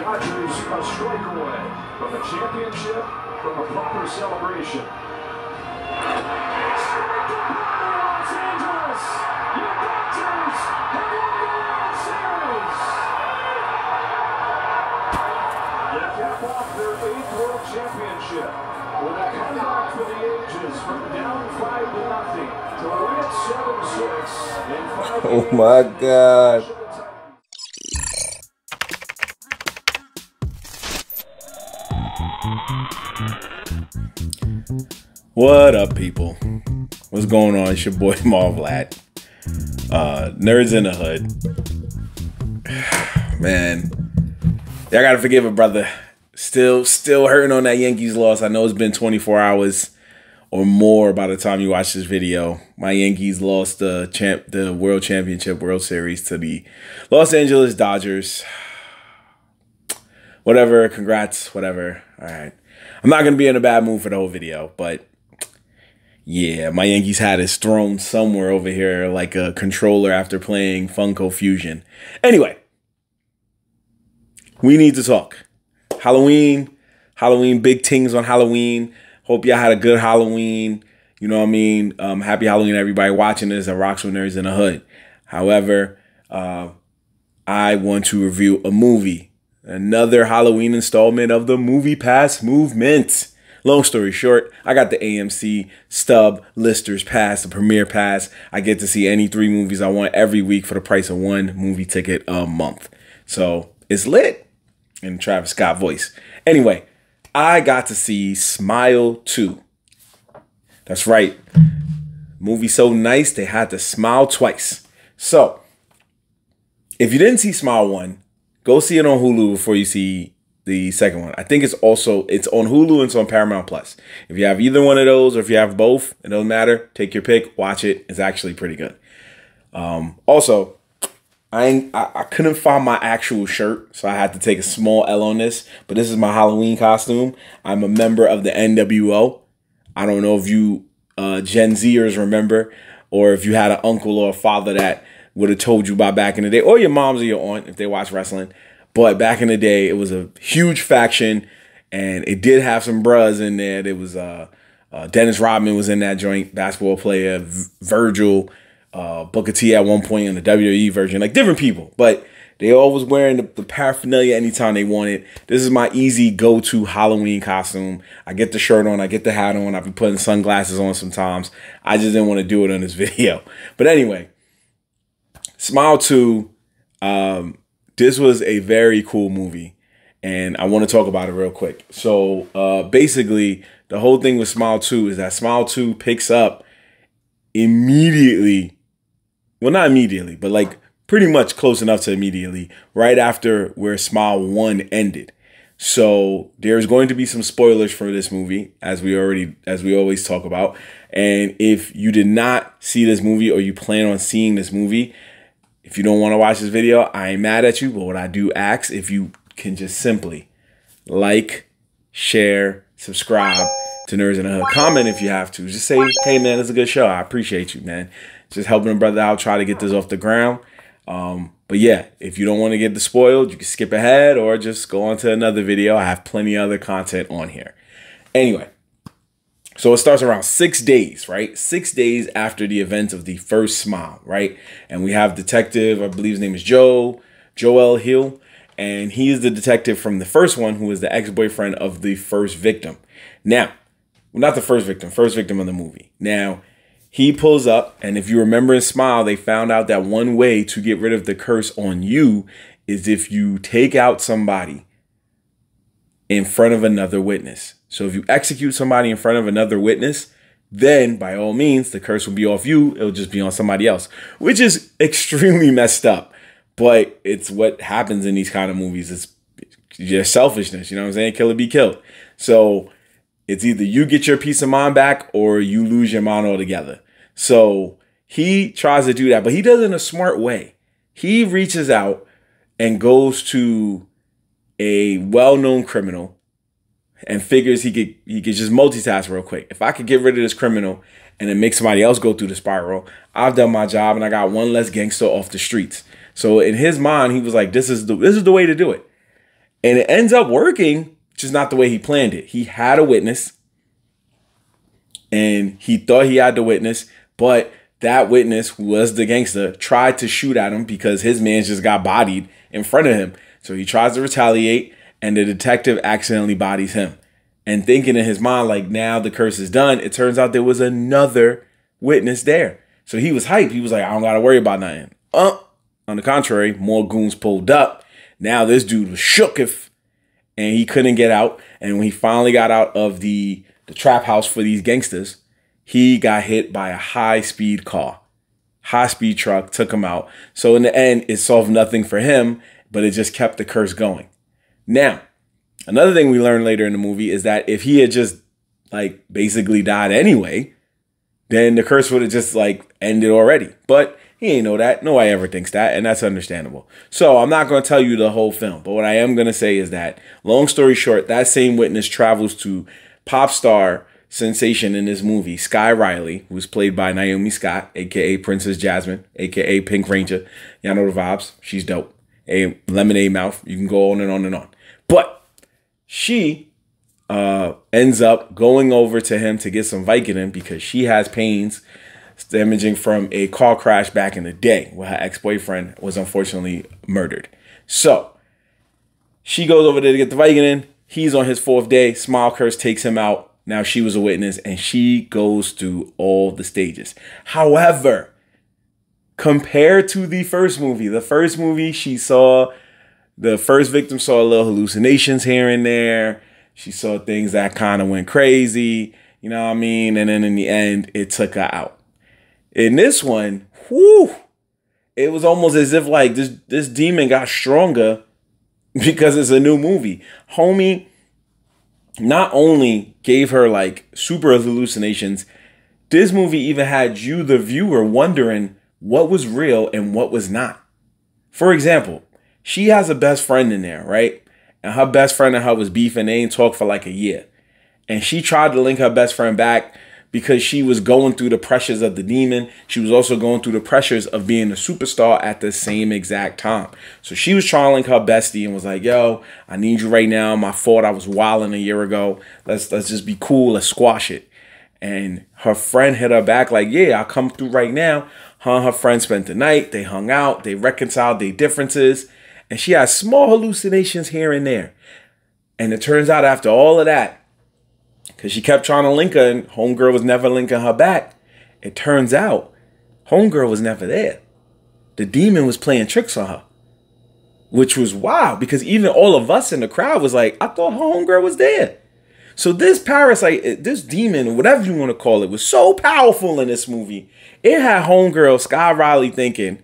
Dodgers a strike away from the championship, from a proper celebration. Los Angeles, your Dodgers have won the World Series. They cap off their 8th World Championship with a comeback for the ages from down 5-0 to win it 7-6 in 5 Oh my God. What up, people? What's going on? It's your boy Marv. Nerds in the Hood. Man, y'all gotta forgive a brother. Still hurting on that Yankees loss. I know it's been 24 hours or more by the time you watch this video. My Yankees lost the World Championship, World Series to the Los Angeles Dodgers. Whatever, congrats, whatever. All right. I'm not going to be in a bad mood for the whole video, but yeah, my Yankees hat is thrown somewhere over here like a controller after playing Funko Fusion. Anyway, we need to talk. Halloween, big things on Halloween. Hope y'all had a good Halloween. You know what I mean? Happy Halloween, everybody watching this at Rocks with Nerds in the Hood. However, I want to review a movie. Another Halloween installment of the Movie Pass movement. Long story short, I got the AMC Stub Listers Pass, the Premiere Pass. I get to see any 3 movies I want every week for the price of 1 movie ticket a month. So it's lit in Travis Scott voice. Anyway, I got to see Smile 2. That's right. Movie so nice, they had to smile twice. So, if you didn't see Smile 1, go see it on Hulu before you see the second one. I think it's on Hulu and it's on Paramount Plus. If you have either one of those or if you have both, it doesn't matter. Take your pick, watch it. It's actually pretty good. Also, I couldn't find my actual shirt, so I had to take a small L on this. But this is my Halloween costume. I'm a member of the NWO. I don't know if you Gen Zers remember, or if you had an uncle or a father that would have told you about back in the day, or your moms or your aunt if they watch wrestling. But back in the day, it was a huge faction, and it did have some bros in there. There was Dennis Rodman was in that joint, basketball player, Virgil, Booker T at one point in the WWE version, like different people. But they all was wearing the paraphernalia anytime they wanted. This is my easy go-to Halloween costume. I get the shirt on, I get the hat on, I be putting sunglasses on sometimes. I just didn't want to do it on this video. But anyway, Smile 2, this was a very cool movie, and I want to talk about it real quick. So basically, the whole thing with Smile 2 is that Smile 2 picks up immediately, well, not immediately, but like pretty much close enough to immediately, right after where Smile 1 ended. So there's going to be some spoilers for this movie, as we always talk about. And if you did not see this movie or you plan on seeing this movie, if you don't want to watch this video, I ain't mad at you, but what I do ask, if you can just simply like, share, subscribe to Nerds in the Hood. Comment if you have to. Just say, hey, man, it's a good show. I appreciate you, man. Just helping a brother out, try to get this off the ground. But yeah, if you don't want to get spoiled, you can skip ahead or just go on to another video. I have plenty of other content on here. Anyway. So it starts around 6 days, right? 6 days after the events of the first Smile, right? And we have detective, I believe his name is Joel Hill. And he is the detective from the first one who is the ex-boyfriend of the first victim. Now, well, not the first victim of the movie. Now, he pulls up, and if you remember in Smile, they found out that one way to get rid of the curse on you is if you take out somebody in front of another witness. So if you execute somebody in front of another witness, then by all means, the curse will be off you. It'll just be on somebody else, which is extremely messed up. But it's what happens in these kind of movies. It's your selfishness. You know what I'm saying? Kill or be killed. So it's either you get your peace of mind back or you lose your mind altogether. So he tries to do that, but he does it in a smart way. He reaches out and goes to a well-known criminal and figures he could just multitask real quick. If I could get rid of this criminal and then make somebody else go through the spiral, I've done my job and I got one less gangster off the streets. So in his mind, he was like, this is the way to do it. And it ends up working, just not the way he planned it. He had a witness, and he thought he had the witness, but that witness, who was the gangster, tried to shoot at him because his man just got bodied in front of him. So he tries to retaliate, and the detective accidentally bodies him. And thinking in his mind, like, now the curse is done, it turns out there was another witness there. So he was hyped. He was like, I don't got to worry about nothing. On the contrary, more goons pulled up. Now this dude was shooketh, and he couldn't get out. And when he finally got out of the trap house for these gangsters, he got hit by a high-speed car. High-speed truck took him out. So in the end, it solved nothing for him, but it just kept the curse going. Now, another thing we learned later in the movie is that if he had just, like, basically died anyway, then the curse would have just, like, ended already. But he ain't know that. Nobody ever thinks that, and that's understandable. So I'm not going to tell you the whole film, but what I am going to say is that, long story short, that same witness travels to pop star sensation in this movie, Sky Riley, who's played by Naomi Scott, a.k.a. Princess Jasmine, a.k.a. Pink Ranger. Y'all know the vibes. She's dope. A lemonade mouth. You can go on and on and on. But she ends up going over to him to get some Vicodin because she has pains stemming from a car crash back in the day where her ex-boyfriend was unfortunately murdered. So she goes over there to get the Vicodin. He's on his 4th day. Smile Curse takes him out. Now she was a witness, and she goes through all the stages. However, compared to the first movie, she saw, the first victim saw a little hallucinations here and there. She saw things that kind of went crazy, you know what I mean? And then in the end, it took her out. In this one, whew, it was almost as if like this demon got stronger because it's a new movie. Homie not only gave her like super hallucinations, this movie even had you, the viewer, wondering what was real and what was not. For example, she has a best friend in there, right? And her best friend and her was beefing. They ain't talked for like a year. And she tried to link her best friend back because she was going through the pressures of the demon. She was also going through the pressures of being a superstar at the same exact time. So she was trying to link her bestie and was like, yo, I need you right now. My fault. I was wilding a year ago. Let's just be cool. Let's squash it. And her friend hit her back like, yeah, I'll come through right now. Her and her friend spent the night. They hung out. They reconciled their differences. And she had small hallucinations here and there. And it turns out after all of that, because she kept trying to link her and homegirl was never linking her back, it turns out homegirl was never there. The demon was playing tricks on her, which was wild because even all of us in the crowd was like, I thought her homegirl was there. So this parasite, this demon, whatever you want to call it, was so powerful in this movie. It had homegirl Sky Riley thinking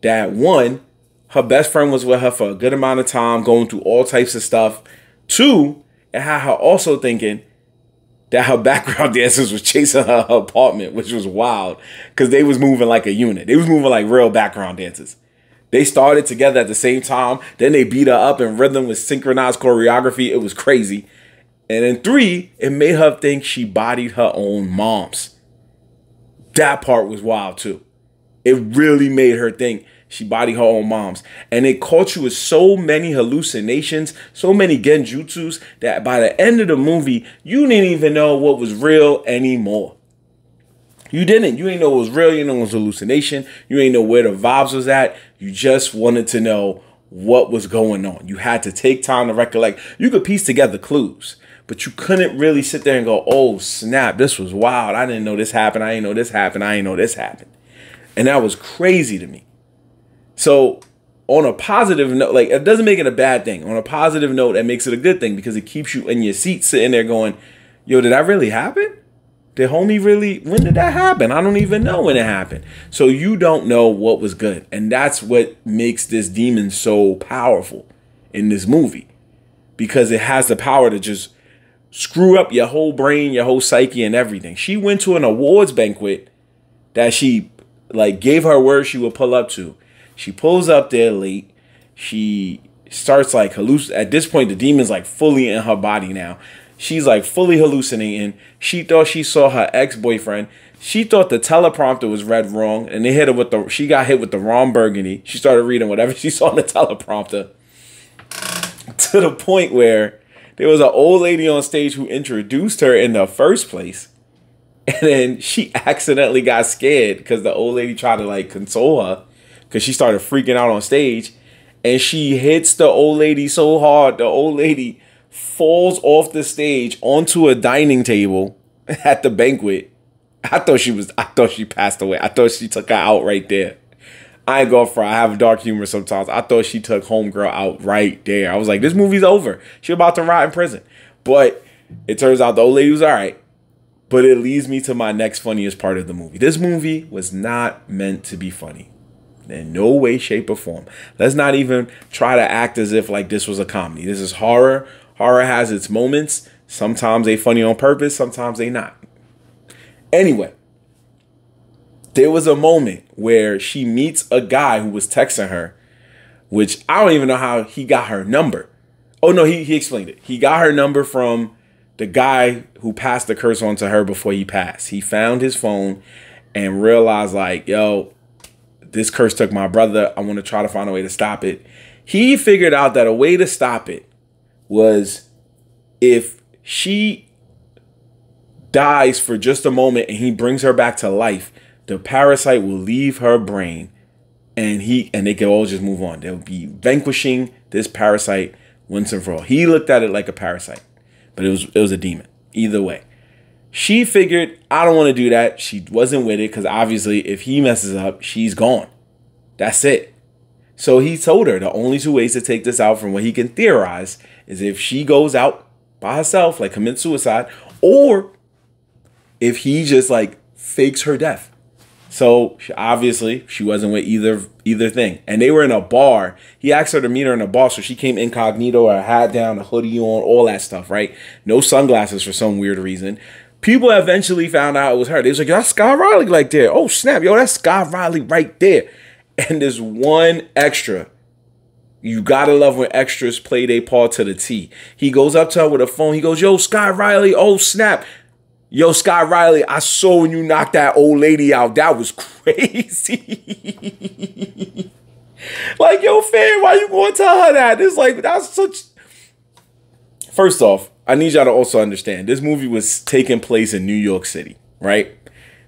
that, one, her best friend was with her for a good amount of time, going through all types of stuff. Two, it had her also thinking that her background dancers was chasing her apartment, which was wild because they was moving like a unit. They was moving like real background dancers. They started together at the same time. Then they beat her up in rhythm with synchronized choreography. It was crazy. And then three, it made her think she bodied her own moms. That part was wild too. It really made her think she bodied her own moms. And it caught you with so many hallucinations, so many genjutsus, that by the end of the movie, you didn't even know what was real anymore. You didn't. You didn't know what was real. You didn't know it was hallucination. You didn't know where the vibes was at. You just wanted to know what was going on. You had to take time to recollect. You could piece together clues, but you couldn't really sit there and go, oh, snap, this was wild. I didn't know this happened. I didn't know this happened. I didn't know this happened. And that was crazy to me. So on a positive note, like, it doesn't make it a bad thing. On a positive note, it makes it a good thing because it keeps you in your seat sitting there going, yo, did that really happen? Did homie really, when did that happen? I don't even know when it happened. So you don't know what was good. And that's what makes this demon so powerful in this movie, because it has the power to just screw up your whole brain, your whole psyche and everything. She went to an awards banquet that she like gave her word she would pull up to. She pulls up there late. She starts like at this point, the demon's like fully in her body now. She's like fully hallucinating. She thought she saw her ex-boyfriend. She thought the teleprompter was read wrong, and they hit her with she got hit with the wrong burgundy. She started reading whatever she saw on the teleprompter. to the point where there was an old lady on stage who introduced her in the first place. And then she accidentally got scared because the old lady tried to like console her because she started freaking out on stage. And she hits the old lady so hard, the old lady falls off the stage onto a dining table at the banquet. I thought she passed away. I thought she took her out right there. I ain't going for it. I have dark humor sometimes. I thought she took homegirl out right there. I was like, this movie's over. She about to rot in prison. But it turns out the old lady was all right. But it leads me to my next funniest part of the movie. This movie was not meant to be funny. In no way, shape, or form. Let's not even try to act as if like this was a comedy. This is horror. Horror has its moments. Sometimes they funny on purpose. Sometimes they not. Anyway, there was a moment where she meets a guy who was texting her, which I don't even know how he got her number. Oh, no, he explained it. He got her number from the guy who passed the curse on to her before he passed. He found his phone and realized like, yo, this curse took my brother. I want to try to find a way to stop it. He figured out that a way to stop it was if she dies for just a moment and he brings her back to life, the parasite will leave her brain and they can all just move on. They'll be vanquishing this parasite once and for all. He looked at it like a parasite, but it was a demon. Either way. She figured, I don't want to do that. She wasn't with it because obviously if he messes up, she's gone. That's it. So he told her the only two ways to take this out from what he can theorize is if she goes out by herself, like commits suicide, or if he just like fakes her death. So obviously she wasn't with either thing. And they were in a bar. He asked her to meet her in a bar. So she came incognito, her hat down, a hoodie on, all that stuff, right? No sunglasses for some weird reason. People eventually found out it was her. They was like, yo, that's Scott Riley like there. Oh, snap. Yo, that's Scott Riley right there. And there's one extra. You gotta love when extras play their part to the T. He goes up to her with a phone. He goes, yo, Scott Riley. Oh, snap. Yo, Scott Riley, I saw when you knocked that old lady out. That was crazy. Like, yo, fam, why you going to tell her that? It's like, that's such... First off, I need y'all to also understand, this movie was taking place in New York City, right?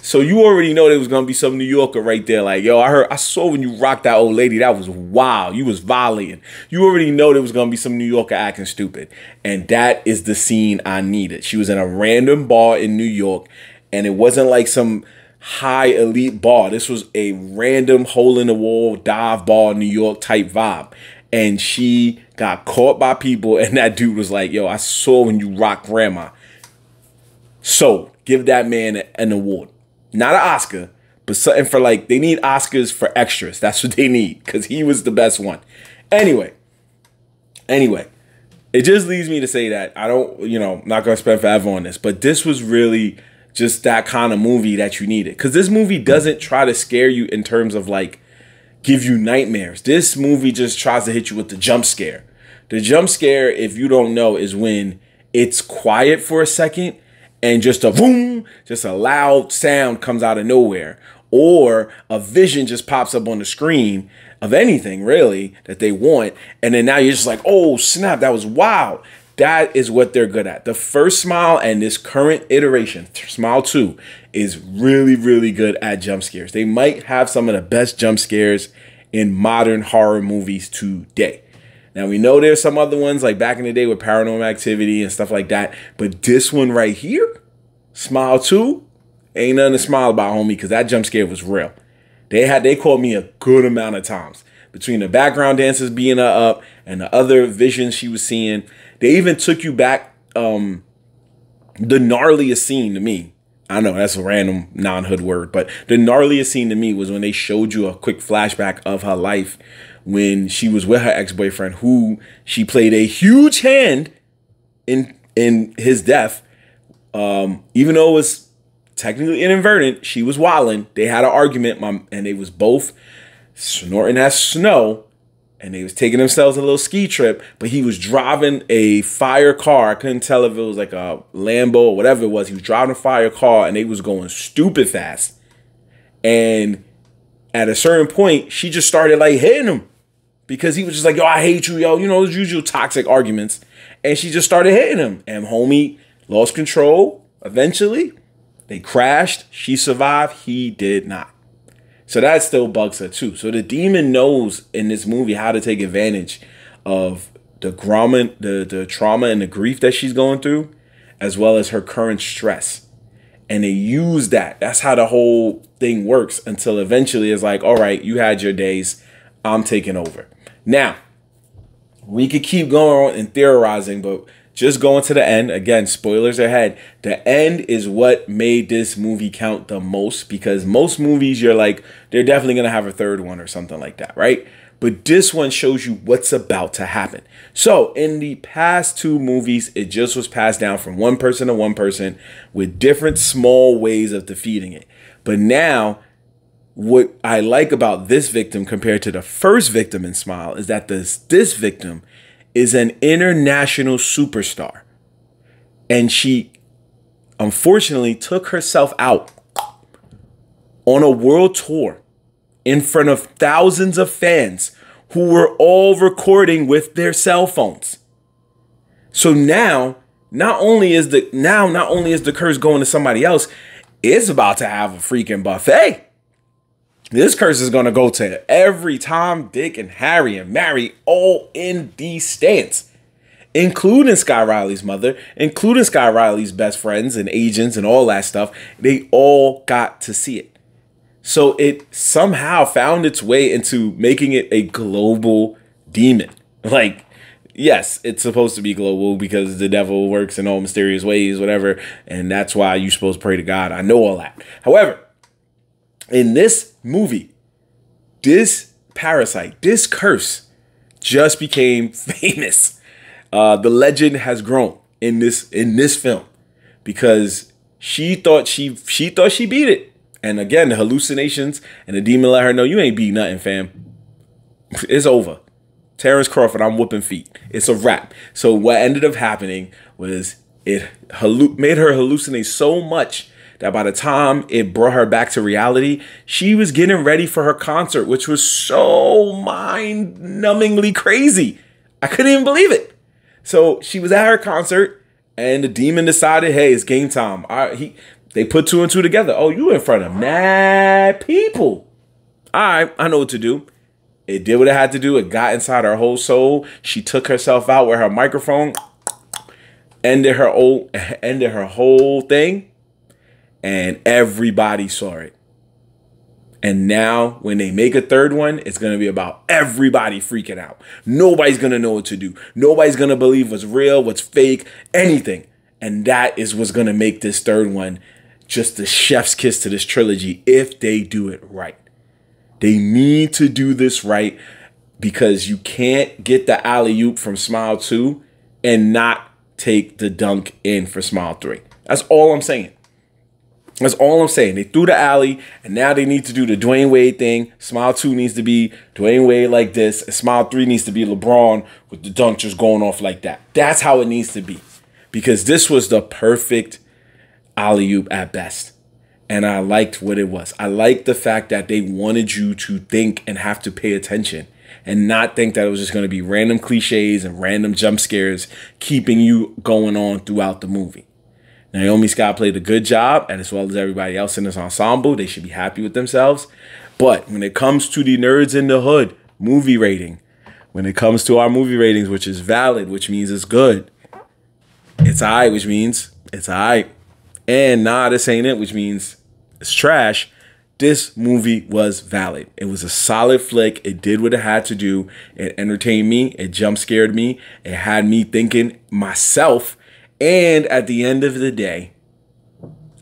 So you already know there was going to be some New Yorker right there like, yo, I saw when you rocked that old lady. That was wild. You was volleying. You already know there was going to be some New Yorker acting stupid. And that is the scene I needed. She was in a random bar in New York, and it wasn't like some high elite bar. This was a random hole-in-the-wall dive bar New York type vibe. And she got caught by people, and that dude was like, yo, I saw when you rocked grandma. So give that man an award. Not an Oscar, but something for like, they need Oscars for extras. That's what they need, because he was the best one. Anyway, it just leads me to say that I don't, I'm not going to spend forever on this, but this was really just that kind of movie that you needed. Because this movie doesn't try to scare you in terms of like, give you nightmares. This movie just tries to hit you with the jump scare. The jump scare, if you don't know, is when it's quiet for a second and just a boom, just a loud sound comes out of nowhere. Or a vision just pops up on the screen of anything, really, that they want. And then now you're just like, oh, snap, that was wild. That is what they're good at. The first Smile and this current iteration, Smile 2, is really, really good at jump scares. They might have some of the best jump scares in modern horror movies today. Now, we know there's some other ones like back in the day with Paranormal Activity and stuff like that. But this one right here, Smile 2, ain't nothing to smile about, homie, because that jump scare was real. They called me a good amount of times. Between the background dancers being up and the other visions she was seeing. They even took you back, the gnarliest scene to me. I know that's a random non-hood word, but the gnarliest scene to me was when they showed you a quick flashback of her life when she was with her ex-boyfriend, who she played a huge hand in his death. Even though it was technically inadvertent, she was wilding. They had an argument, and they was both snorting that snow, and they was taking themselves a little ski trip, but he was driving a fire car. I couldn't tell if it was like a Lambo or whatever it was. He was driving a fire car, and they was going stupid fast. And at a certain point, she just started like hitting him. because he was just like, yo, I hate you, yo. You know, those usual toxic arguments. And she just started hitting him. And homie lost control eventually. They crashed. She survived. He did not. So that still bugs her too. So the demon knows in this movie how to take advantage of the trauma and the grief that she's going through, as well as her current stress. And they use that. That's how the whole thing works until eventually it's like, all right, you had your days. I'm taking over. Now, we could keep going on and theorizing, but just going to the end, again, spoilers ahead. The end is what made this movie count the most, because most movies you're like, they're definitely going to have a third one or something like that, right? But this one shows you what's about to happen. So in the past two movies, it just was passed down from one person to one person with different small ways of defeating it. But now, what I like about this victim compared to the first victim in Smile is that this victim is an international superstar. And she unfortunately took herself out on a world tour in front of thousands of fans who were all recording with their cell phones. So now, not only is the curse going to somebody else, it's about to have a freaking buffet. This curse is going to go to every Tom, Dick, and Harry and Mary all in these stands, including Sky Riley's mother, including Sky Riley's best friends and agents and all that stuff. They all got to see it. So it somehow found its way into making it a global demon. Like, yes, it's supposed to be global because the devil works in all mysterious ways, whatever. And that's why you're supposed to pray to God. I know all that. However, in this movie, this parasite, this curse just became famous. The legend has grown in this film because she thought she beat it. And again, the hallucinations and the demon let her know, you ain't beat nothing, fam. It's over. Terrence Crawford, I'm whooping feet. It's a wrap. So what ended up happening was it made her hallucinate so much that by the time it brought her back to reality, she was getting ready for her concert, which was so mind-numbingly crazy. I couldn't even believe it. So she was at her concert, and the demon decided, hey, it's game time. They put two and two together. Oh, you in front of mad people. All right, I know what to do. It did what it had to do. It got inside her whole soul. She took herself out with her microphone, ended her whole thing, and everybody saw it. And now when they make a third one, it's going to be about everybody freaking out. Nobody's going to know what to do. Nobody's going to believe what's real, what's fake, anything. And that is what's going to make this third one just the chef's kiss to this trilogy if they do it right. They need to do this right because you can't get the alley-oop from Smile 2 and not take the dunk in for Smile 3. That's all I'm saying. That's all I'm saying. They threw the alley, and now they need to do the Dwayne Wade thing. Smile 2 needs to be Dwayne Wade like this, and Smile 3 needs to be LeBron with the dunk just going off like that. That's how it needs to be because this was the perfect alley-oop at best. And I liked what it was. I liked the fact that they wanted you to think and have to pay attention and not think that it was just going to be random cliches and random jump scares keeping you going on throughout the movie. Naomi Scott played a good job, and as well as everybody else in this ensemble. They should be happy with themselves. But when it comes to the Nerds in the Hood movie rating, when it comes to our movie ratings, which is valid, which means it's good, it's all right, which means it's all right. And nah, this ain't it, which means it's trash. This movie was valid. It was a solid flick. It did what it had to do. It entertained me. It jump scared me. It had me thinking myself. And at the end of the day,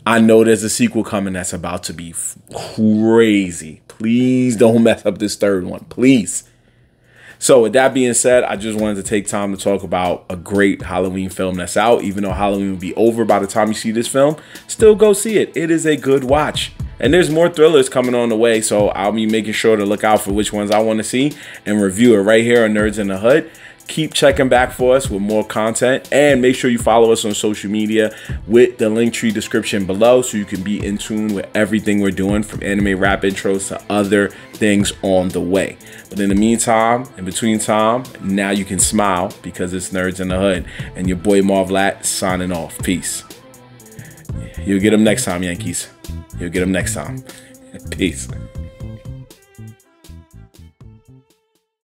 I know there's a sequel coming that's about to be crazy. Please don't mess up this third one. Please. So with that being said, I just wanted to take time to talk about a great Halloween film that's out. Even though Halloween will be over by the time you see this film, still go see it. It is a good watch. And there's more thrillers coming on the way, so I'll be making sure to look out for which ones I want to see and review it right here on Nerds in the Hood. Keep checking back for us with more content, and make sure you follow us on social media with the link tree description below so you can be in tune with everything we're doing, from anime rap intros to other things on the way. But in the meantime, in between time, now you can smile because it's Nerds in the Hood, and your boy Marv signing off. Peace. You'll get them next time, Yankees. You'll get them next time. Peace.